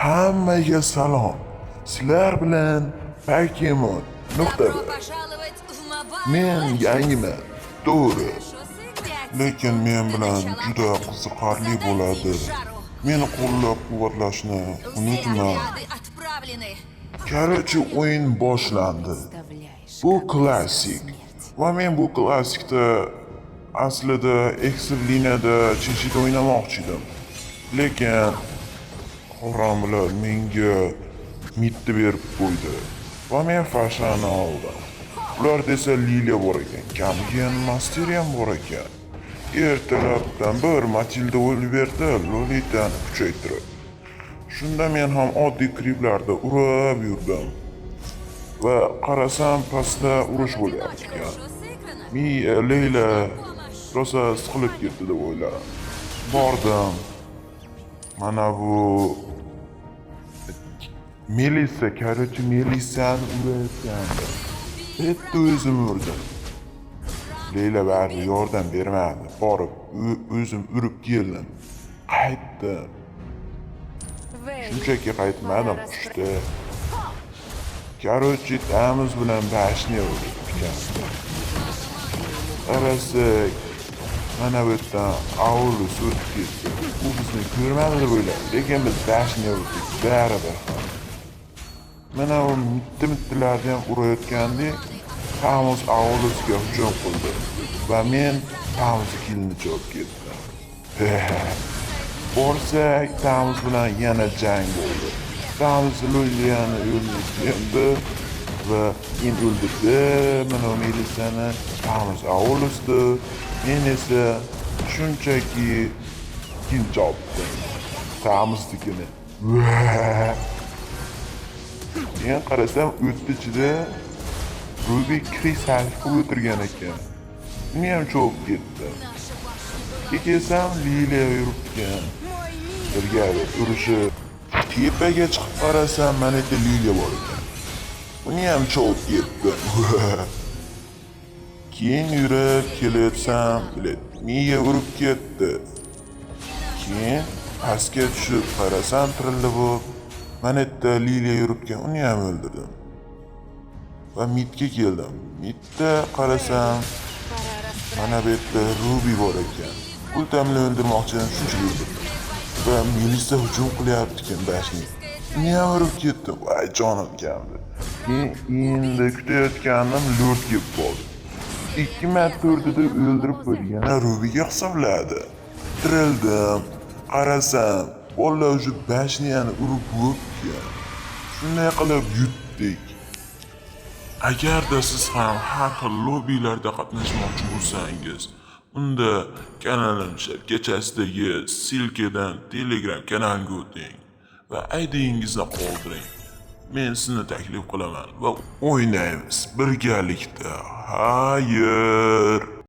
Hammaga salom. Sizlar bilan Pokemon. Добро пожаловать в Mobile Men Legends. yangiman, to'g'ri. Хорошо сыграть. Lekin men bilan Для начала juda qiziqarli задайте bo'ladi. жару. Meni qo'llab-quvvatlashni Все unutma. отряды отправлены. Короче, o'yin boshlandi. Bu klassik. Va men bu klassikda aslida Exil liniyada chishida o'ynamoqchi edim. Lekin Xo'ramlar menga mitti berib qo'ydi. Va men fashani oldim. Ular desa Liliya bor ekan, Kamgen Master ham bor ekan. Ertalabdan bir Matilda Oliverda Lolitani kuchaytirib. Shunda men ham oddiy kriplarda urib yurdim. Va qarasam pastda urush bo'lyapti ekan. Хорошо сыграно. Leyla rosa siqilib ketdi deb o'yladim. Bordim. Mana bu Melissa, короче, Melissani urayotgandi. Bitta o'zim urdim. Leyla bariga yordam bermadi. Borib o'zim urib keldim. Qaytdim. Shunchaki qaytmadim, qushdi. Короче, Tamuz bilan bashni urdik ekan. Qarasak, mana bu yerdan Aulus o'tib ketdi. U bizni ko'rmadi deb o'yladim, lekin biz bashni urdik baribir. Mana u mitti-mittilarni ham urayotgandek, Tamuz Aulusga hujum qildi va men Tamuz kilni chopib ketdim. Borsak, Tamuz bilan yana jang bo'ldi. Tamuz Loliyani o'ldirdi va men o'ldirdi. Mana Melissani Tamuz Aulusdi. Men esa shunchaki kil chopdim. Tamuznikini. Men qarasam o'tni ichida Ruby Chris qilib o'tirgan ekan. Uni ham chopib ketdi. Kelsam Liliya yuribgan. Birga urishib tepaga chiqib qarasam mana yerda Liliya bor ekan. Uni ham chopib ketdi. Keyin yurib kelatsam, miya urib ketdi. Keyin pastga tushib qarasam tirilib bo'lib, mana yerda Liliya yuribgan, uni ham o'ldirdim. Va mitga keldim. Mitda qarasam mana bu yerda Ruby bor ekan. Ultamni o'ldirmoqchidan shunchalik o'ldirdim. Va Melissa hujum qilyapti ekan bashni. Uni ham urib ketdim. Voy jonim keldi. Endi kutayotganim Lord kelib qoldi. 2 marta o'rdida o'ldirib qo'ygan. Rubyga hisobladi. Tirildim. Qarasam, bolalar o'sha bashniyani urib bo'lgan. Shunday qilib yutdik. Agarda siz ham har xil lobbilarda qatnashmoqchi bo'lsangiz, unda kanalim kechasidagi silkadan Telegram kanaliga o'ting va aydingizni qoldiring. Men sizni taklif qilaman va o'ynaymiz birgalikda. Hayır.